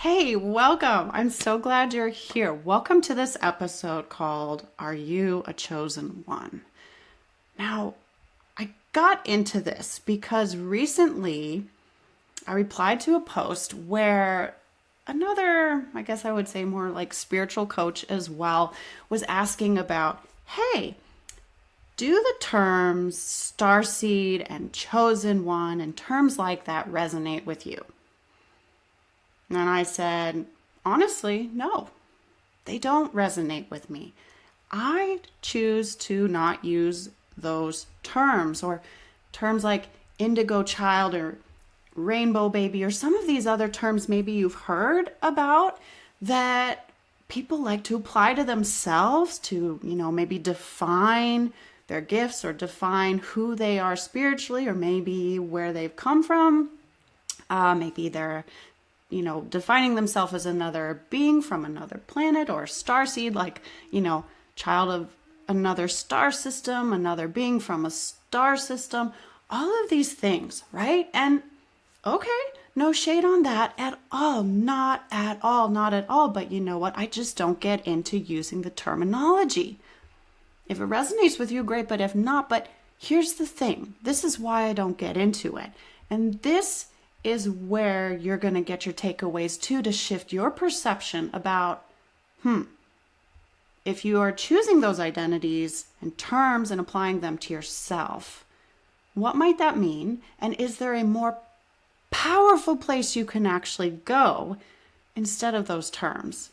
Hey, welcome. I'm so glad you're here. Welcome to this episode called Are You a Chosen One? Now, I got into this because recently I replied to a post where another, I guess I would say more like spiritual coach as well, was asking about, hey, do the terms starseed and chosen one and terms like that resonate with you? And I said, honestly, no, they don't resonate with me. I choose to not use those terms or terms like indigo child or rainbow baby or some of these other terms maybe you've heard about that people like to apply to themselves to, maybe define their gifts or define who they are spiritually or maybe where they've come from. Maybe they're defining themselves as another being from another planet or star seed, like, child of another star system, another being from a star system, all of these things, right? And okay, no shade on that at all, not at all, not at all. But you know what? I just don't get into using the terminology. If it resonates with you, great, but if not, but here's the thing. This is why I don't get into it. And this is where you're going to get your takeaways too to shift your perception about, if you are choosing those identities and terms and applying them to yourself, what might that mean? And is there a more powerful place you can actually go instead of those terms,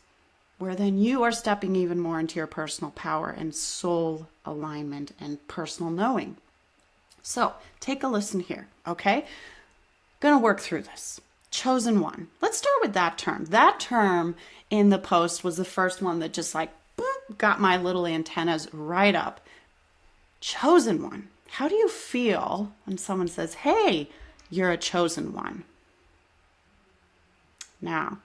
where then you are stepping even more into your personal power and soul alignment and personal knowing? So take a listen here, okay? Gonna work through this. Chosen one. Let's start with that term. That term in the post was the first one that just like boop, got my little antennas right up. Chosen one. How do you feel when someone says, hey, you're a chosen one? Now,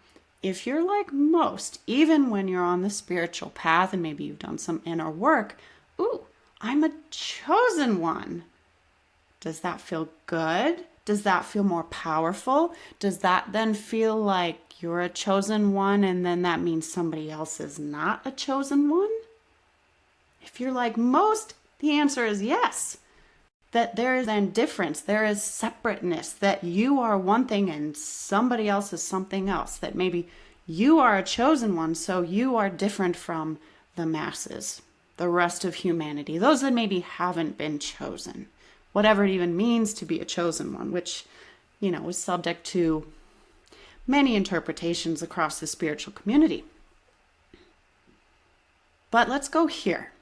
if you're like most, even when you're on the spiritual path and maybe you've done some inner work, ooh, I'm a chosen one. Does that feel good? Does that feel more powerful? Does that then feel like you're a chosen one and then that means somebody else is not a chosen one? If you're like most, the answer is yes. That there is then difference, there is separateness, that you are one thing and somebody else is something else, that maybe you are a chosen one, so you are different from the masses, the rest of humanity, those that maybe haven't been chosen. Whatever it even means to be a chosen one, which, is subject to many interpretations across the spiritual community. But let's go here.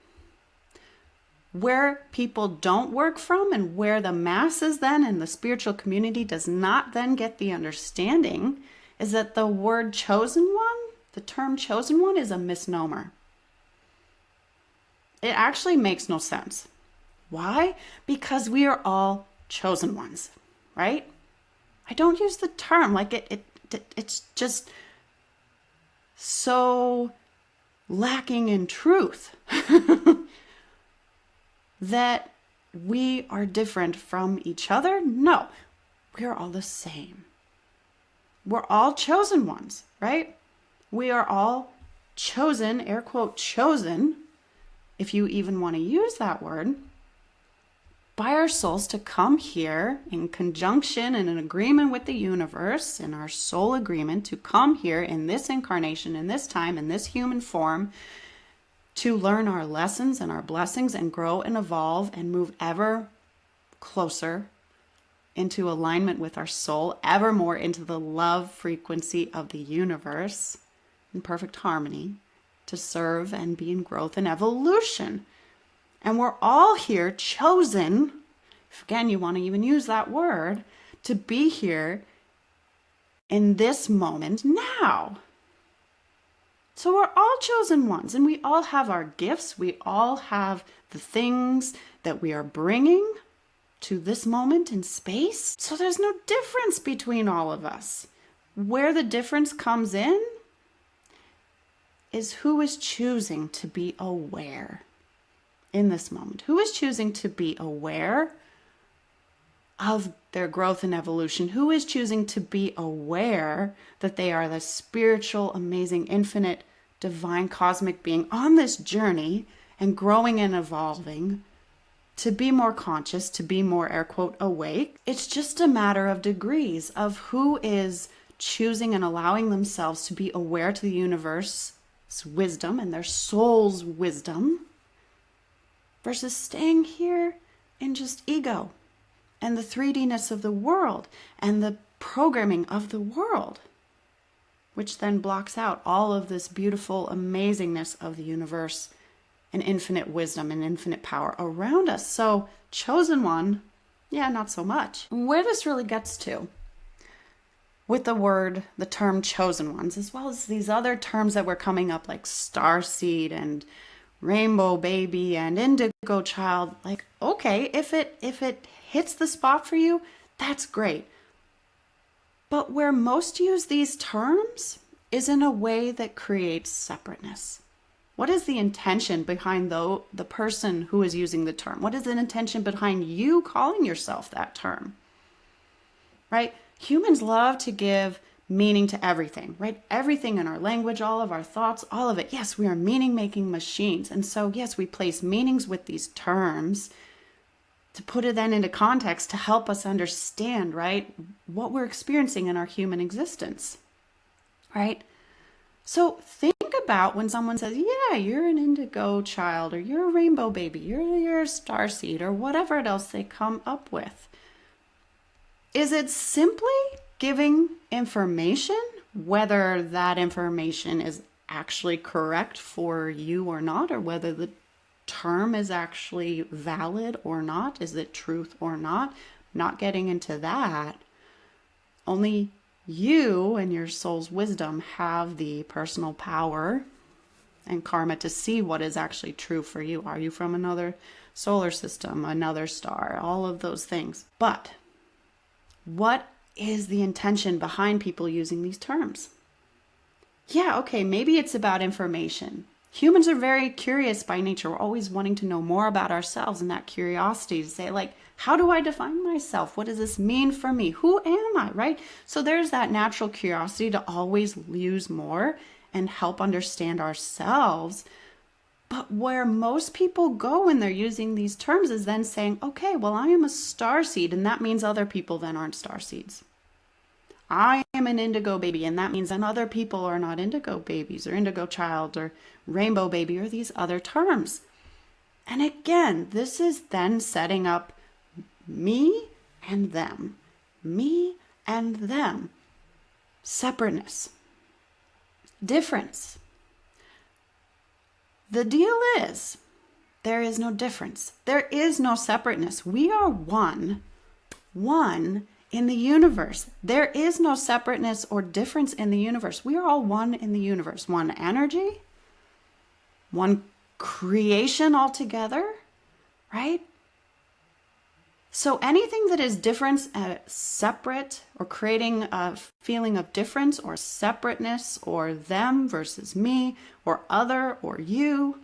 Where people don't work from and where the masses then and the spiritual community does not then get the understanding is that the word chosen one, the term chosen one, is a misnomer. It actually makes no sense. Why? Because we are all chosen ones, right? I don't use the term like it's just so lacking in truth that we are different from each other. No, we are all the same. We're all chosen ones, right? We are all chosen, air quote, chosen, if you even want to use that word, by our souls to come here in conjunction and in agreement with the universe, in our soul agreement to come here in this incarnation, in this time, in this human form, to learn our lessons and our blessings and grow and evolve and move ever closer into alignment with our soul, ever more into the love frequency of the universe in perfect harmony, to serve and be in growth and evolution. And we're all here chosen, if again you want to even use that word, to be here in this moment now. So we're all chosen ones and we all have our gifts. We all have the things that we are bringing to this moment in space. So there's no difference between all of us. Where the difference comes in is who is choosing to be aware in this moment. Who is choosing to be aware of their growth and evolution, who is choosing to be aware that they are the spiritual, amazing, infinite, divine, cosmic being on this journey and growing and evolving to be more conscious, to be more, air quote, awake. It's just a matter of degrees of who is choosing and allowing themselves to be aware to the universe's wisdom and their soul's wisdom versus staying here in just ego and the 3D-ness of the world and the programming of the world, which then blocks out all of this beautiful amazingness of the universe and infinite wisdom and infinite power around us. So chosen one, yeah, not so much. Where this really gets to with the term chosen ones, as well as these other terms that were coming up like starseed and rainbow baby and indigo child, like, okay, if it hits the spot for you, that's great. But where most use these terms is in a way that creates separateness. What is the intention behind the person who is using the term? What is the intention behind you calling yourself that term? Right? Humans love to give meaning to everything, right? Everything in our language, all of our thoughts, all of it. Yes, we are meaning-making machines. And so, yes, we place meanings with these terms to put it then into context to help us understand, right, what we're experiencing in our human existence, right? So think about when someone says, yeah, you're an indigo child, or you're a rainbow baby, you're a starseed, or whatever else they come up with. Is it simply giving information, whether that information is actually correct for you or not, or whether the term is actually valid or not? Is it truth or not? Not getting into that. Only you and your soul's wisdom have the personal power and karma to see what is actually true for you. Are you from another solar system, another star, all of those things? But what is the intention behind people using these terms? Yeah, okay, maybe it's about information. Humans are very curious by nature. We're always wanting to know more about ourselves, and that curiosity to say, like, how do I define myself? What does this mean for me? Who am I, right? So there's that natural curiosity to always use more and help understand ourselves. But where most people go when they're using these terms is then saying, okay, well, I am a starseed, and that means other people then aren't starseeds. I am an indigo baby, and that means then other people are not indigo babies or indigo child or rainbow baby or these other terms. And again, this is then setting up me and them, me and them, separateness, difference. The deal is, there is no difference. There is no separateness. We are one in the universe. There is no separateness or difference in the universe. We are all one in the universe. One energy, one creation altogether, right? So anything that is different, separate, or creating a feeling of difference or separateness or them versus me or other or you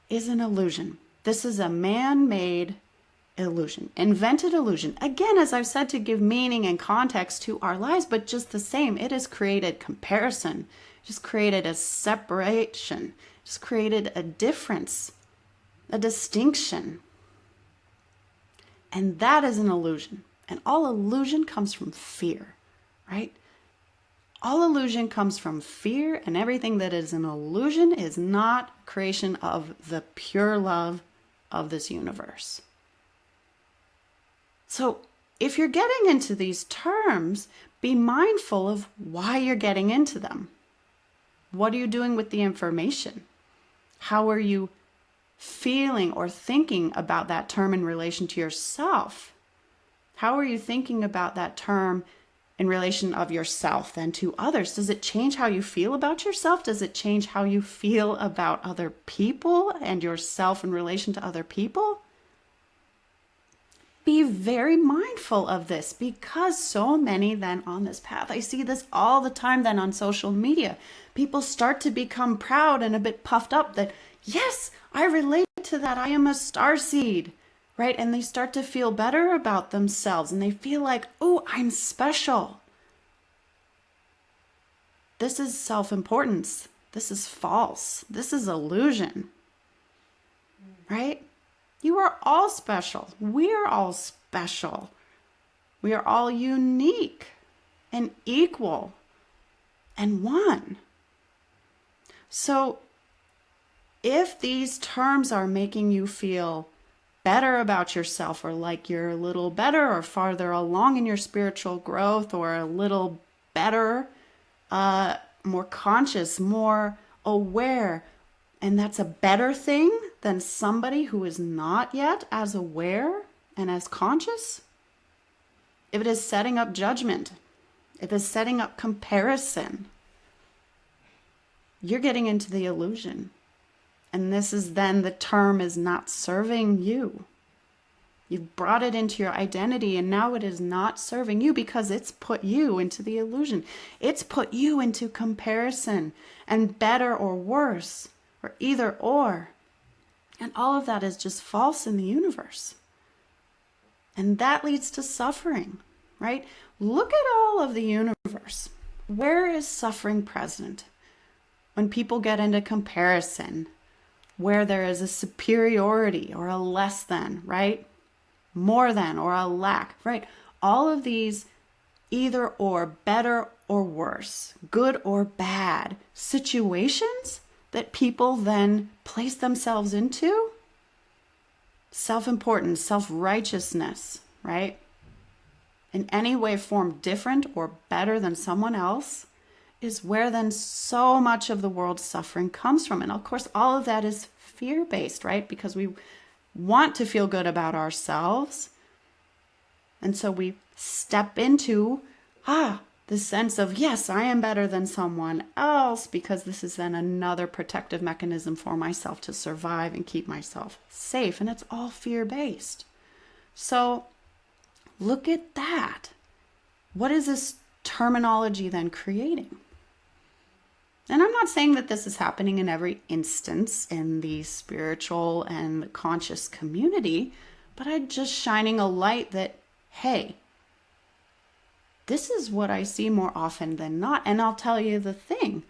is an illusion. This is a man-made illusion, invented illusion. Again, as I've said, to give meaning and context to our lives, but just the same, it has created comparison, just created a separation, just created a difference, a distinction. And that is an illusion. And all illusion comes from fear, right? All illusion comes from fear, and everything that is an illusion is not creation of the pure love of this universe. So if you're getting into these terms, be mindful of why you're getting into them. What are you doing with the information? How are you feeling or thinking about that term in relation to yourself? How are you thinking about that term in relation of yourself then to others? Does it change how you feel about yourself? Does it change how you feel about other people and yourself in relation to other people? Be very mindful of this, because so many then on this path, I see this all the time then on social media, people start to become proud and a bit puffed up that, yes, I relate to that. I am a starseed, right? And they start to feel better about themselves and they feel like, oh, I'm special. This is self-importance. This is false. This is illusion, right? You are all special. We are all special. We are all unique and equal and one. So if these terms are making you feel better about yourself, or like you're a little better or farther along in your spiritual growth, or a little better, more conscious, more aware, and that's a better thing than somebody who is not yet as aware and as conscious, if it is setting up judgment, if it's setting up comparison, you're getting into the illusion. And this is then the term is not serving you. You've brought it into your identity and now it is not serving you because it's put you into the illusion. It's put you into comparison and better or worse or either or. And all of that is just false in the universe. And that leads to suffering, right? Look at all of the universe. Where is suffering present? When people get into comparison, where there is a superiority or a less than, right? More than or a lack, right? All of these either or, better or worse, good or bad situations that people then place themselves into, self-importance, self-righteousness, right? In any way, form different or better than someone else is where then so much of the world's suffering comes from. And of course, all of that is fear-based, right? Because we want to feel good about ourselves. And so we step into, the sense of, yes, I am better than someone else, because this is then another protective mechanism for myself to survive and keep myself safe. And it's all fear-based. So look at that. What is this terminology then creating? And I'm not saying that this is happening in every instance in the spiritual and conscious community, but I'm just shining a light that, hey, this is what I see more often than not. And I'll tell you the thing.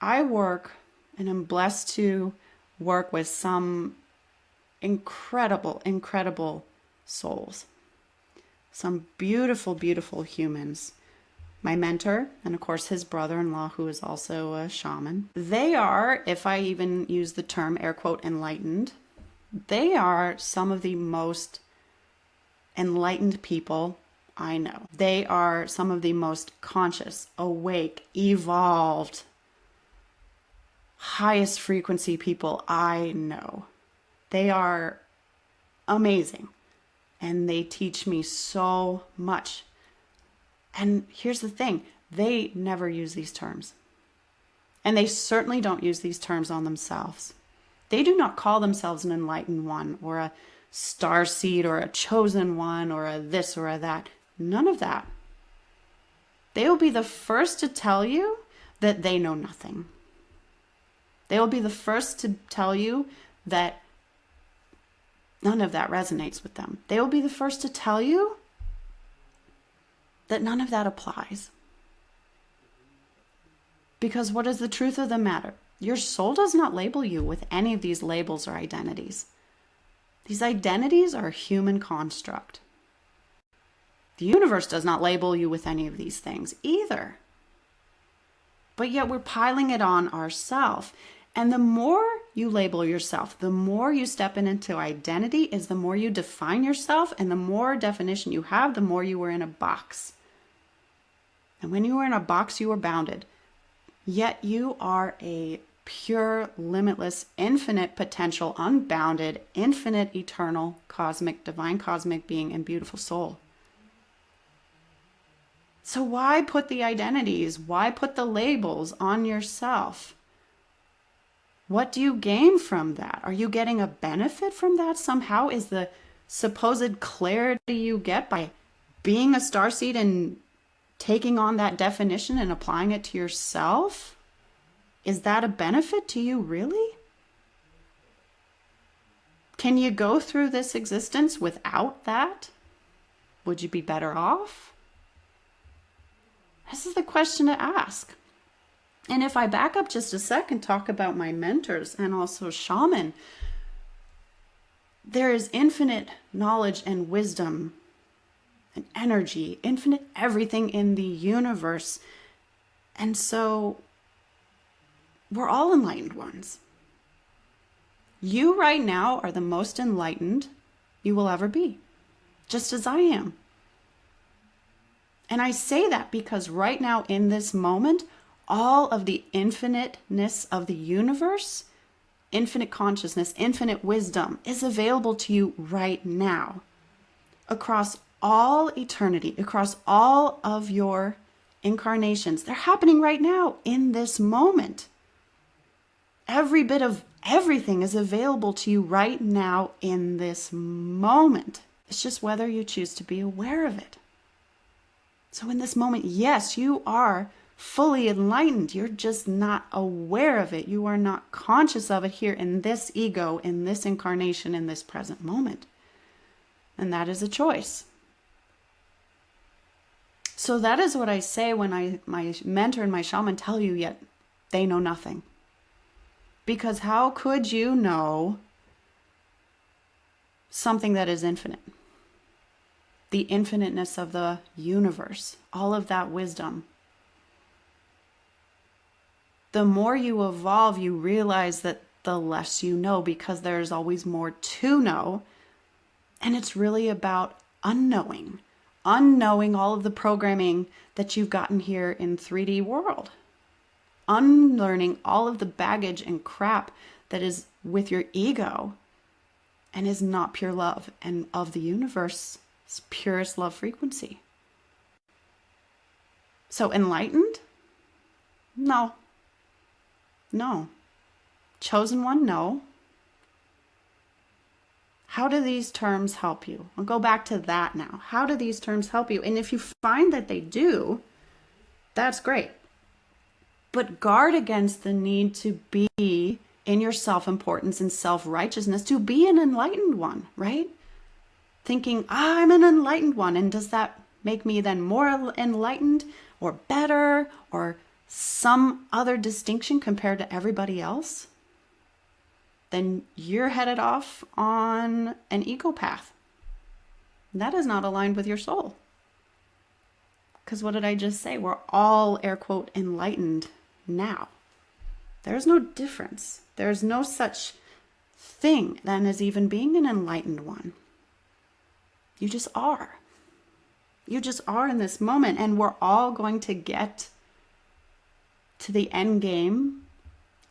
I work and I'm blessed to work with some incredible, incredible souls. Some beautiful, beautiful humans. My mentor, and of course his brother-in-law, who is also a shaman. They are, if I even use the term air quote enlightened, they are some of the most enlightened people I know. They are some of the most conscious, awake, evolved, highest frequency people I know. They are amazing and they teach me so much. And here's the thing, they never use these terms. And they certainly don't use these terms on themselves. They do not call themselves an enlightened one or a starseed or a chosen one or a this or a that. None of that. They will be the first to tell you that they know nothing. They will be the first to tell you that none of that resonates with them. They will be the first to tell you that none of that applies. Because what is the truth of the matter? Your soul does not label you with any of these labels or identities. These identities are a human construct. The universe does not label you with any of these things either. But yet we're piling it on ourselves. And the more you label yourself, the more you step into identity, is the more you define yourself, and the more definition you have, the more you are in a box. And when you are in a box, you are bounded. Yet you are a pure, limitless, infinite potential, unbounded, infinite, eternal, cosmic, divine cosmic being and beautiful soul. So why put the identities? Why put the labels on yourself? What do you gain from that? Are you getting a benefit from that somehow? Is the supposed clarity you get by being a starseed and taking on that definition and applying it to yourself? Is that a benefit to you, really? Can you go through this existence without that? Would you be better off? This is the question to ask. And if I back up just a second, talk about my mentors and also shaman, there is infinite knowledge and wisdom and energy, infinite everything in the universe. And so we're all enlightened ones. You right now are the most enlightened you will ever be, just as I am. And I say that because right now in this moment, all of the infiniteness of the universe, infinite consciousness, infinite wisdom is available to you right now across all eternity, across all of your incarnations. They're happening right now in this moment. Every bit of everything is available to you right now in this moment. It's just whether you choose to be aware of it. So in this moment, yes, you are fully enlightened. You're just not aware of it. You are not conscious of it here in this ego, in this incarnation, in this present moment. And that is a choice. So that is what I say when my mentor and my shaman tell you, yet they know nothing. Because how could you know something that is infinite? The infiniteness of the universe, all of that wisdom. The more you evolve, you realize that the less you know, because there's always more to know. And it's really about unknowing all of the programming that you've gotten here in 3D world. Unlearning all of the baggage and crap that is with your ego and is not pure love and of the universe's purest love frequency. So enlightened? No. Chosen one? No. How do these terms help you? I'll go back to that now. How do these terms help you? And if you find that they do, that's great. But guard against the need to be in your self-importance and self-righteousness to be an enlightened one, right? Thinking, I'm an enlightened one. And does that make me then more enlightened or better or some other distinction compared to everybody else? Then you're headed off on an ego path. That is not aligned with your soul. Because what did I just say? We're all, air quote, enlightened now. There's no difference. There's no such thing then as even being an enlightened one. You just are. You just are in this moment, and we're all going to get to the end game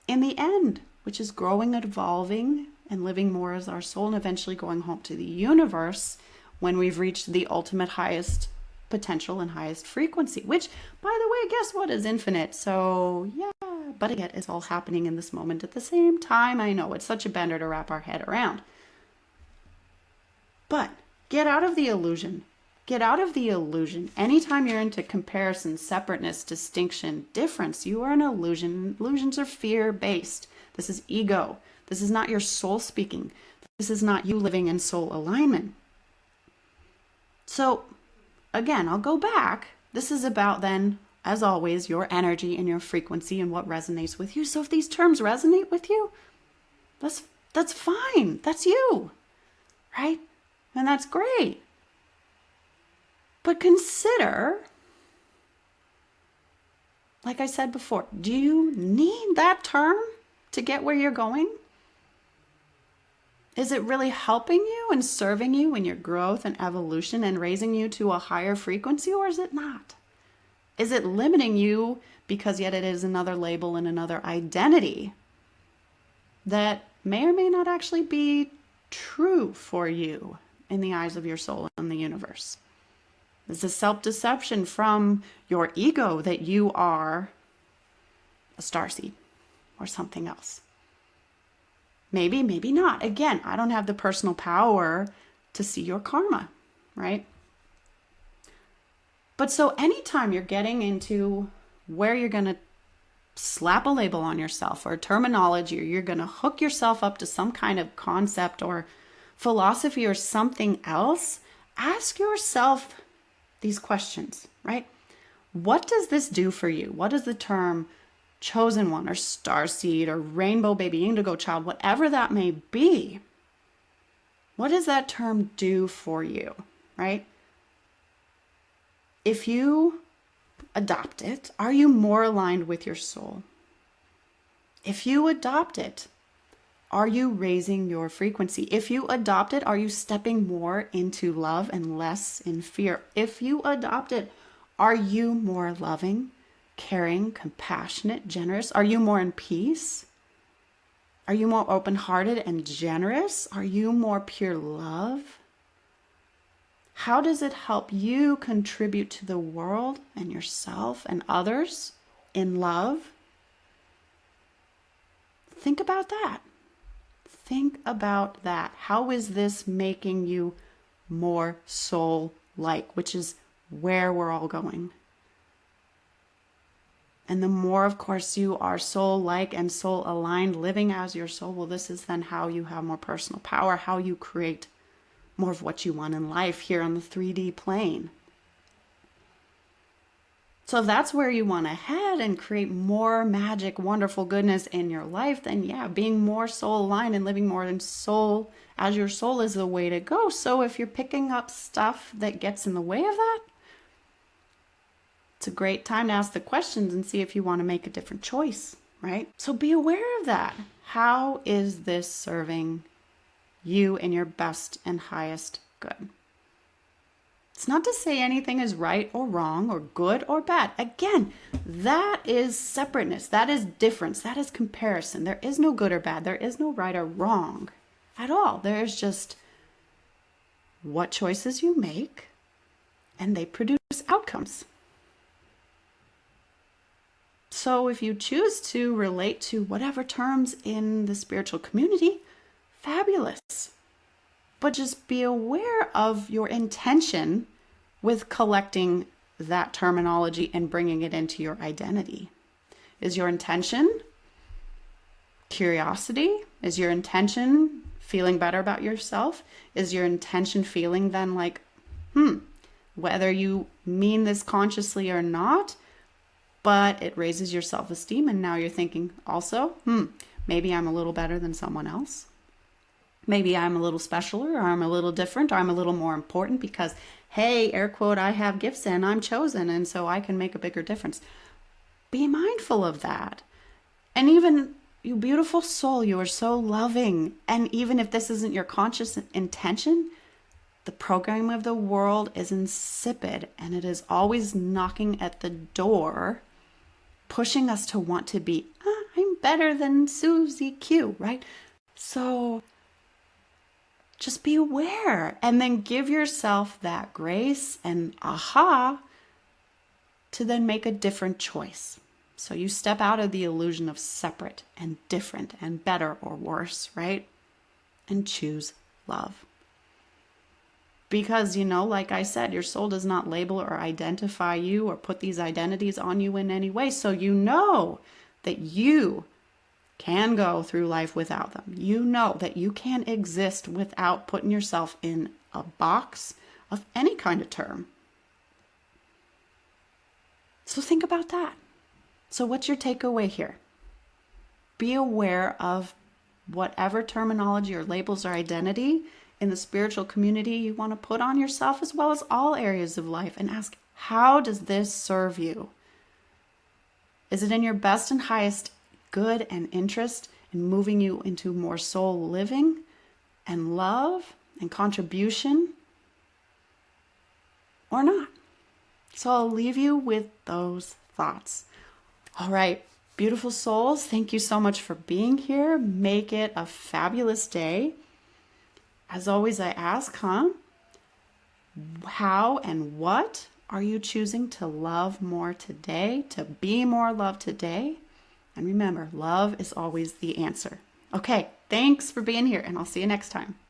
in the end, which is growing and evolving and living more as our soul and eventually going home to the universe when we've reached the ultimate highest potential and highest frequency, which, by the way, guess what, is infinite. So yeah, but again, it's all happening in this moment at the same time. I know it's such a bender to wrap our head around. But get out of the illusion. Get out of the illusion. Anytime you're into comparison, separateness, distinction, difference, you are an illusion. Illusions are fear-based. This is ego. This is not your soul speaking. This is not you living in soul alignment. So again, I'll go back. This is about then, as always, your energy and your frequency and what resonates with you. So if these terms resonate with you, that's fine. That's you, right? And that's great. But consider, like I said before, do you need that term to get where you're going? Is it really helping you and serving you in your growth and evolution and raising you to a higher frequency, or is it not? Is it limiting you because yet it is another label and another identity that may or may not actually be true for you in the eyes of your soul and the universe? It's a self-deception from your ego that you are a starseed or something else. Maybe, maybe not. Again, I don't have the personal power to see your karma, right? But so anytime you're getting into where you're going to slap a label on yourself or terminology, or you're going to hook yourself up to some kind of concept or philosophy or something else, ask yourself these questions, right? What does this do for you? What does the term chosen one or starseed or rainbow baby, indigo child, whatever that may be, what does that term do for you, right? If you adopt it, are you more aligned with your soul? If you adopt it, are you raising your frequency? If you adopt it, are you stepping more into love and less in fear? If you adopt it, are you more loving, caring, compassionate, generous? Are you more in peace? Are you more open-hearted and generous? Are you more pure love? How does it help you contribute to the world and yourself and others in love? Think about that. Think about that. How is this making you more soul-like, which is where we're all going? And the more, of course, you are soul-like and soul-aligned, living as your soul, well, this is then how you have more personal power, how you create more of what you want in life here on the 3D plane. So if that's where you want to head and create more magic, wonderful goodness in your life, then yeah, being more soul-aligned and living more in soul as your soul is the way to go. So if you're picking up stuff that gets in the way of that, it's a great time to ask the questions and see if you want to make a different choice, right? So be aware of that. How is this serving you in your best and highest good? It's not to say anything is right or wrong or good or bad. Again, that is separateness. That is difference. That is comparison. There is no good or bad. There is no right or wrong at all. There is just what choices you make, and they produce outcomes. So if you choose to relate to whatever terms in the spiritual community, fabulous. But just be aware of your intention with collecting that terminology and bringing it into your identity. Is your intention curiosity? Is your intention feeling better about yourself? Is your intention feeling then like, whether you mean this consciously or not, but it raises your self-esteem, and now you're thinking also, maybe I'm a little better than someone else. Maybe I'm a little special, or I'm a little different, or I'm a little more important because, hey, air quote, I have gifts and I'm chosen, and so I can make a bigger difference. Be mindful of that. And even you beautiful soul, you are so loving. And even if this isn't your conscious intention, the programming of the world is insipid, and it is always knocking at the door, pushing us to want to be, I'm better than Susie Q, right? So just be aware, and then give yourself that grace and to then make a different choice. So you step out of the illusion of separate and different and better or worse, right? And choose love. Because, like I said, your soul does not label or identify you or put these identities on you in any way. So you know that you can go through life without them. You know that you can exist without putting yourself in a box of any kind of term. So think about that. So what's your takeaway here? Be aware of whatever terminology or labels or identity in the spiritual community you want to put on yourself, as well as all areas of life, and ask, how does this serve you? Is it in your best and highest good and interest in moving you into more soul living and love and contribution, or not? So I'll leave you with those thoughts. All right, beautiful souls, thank you so much for being here. Make it a fabulous day. As always, I ask, how and what are you choosing to love more today, to be more loved today? And remember, love is always the answer. Okay, thanks for being here, and I'll see you next time.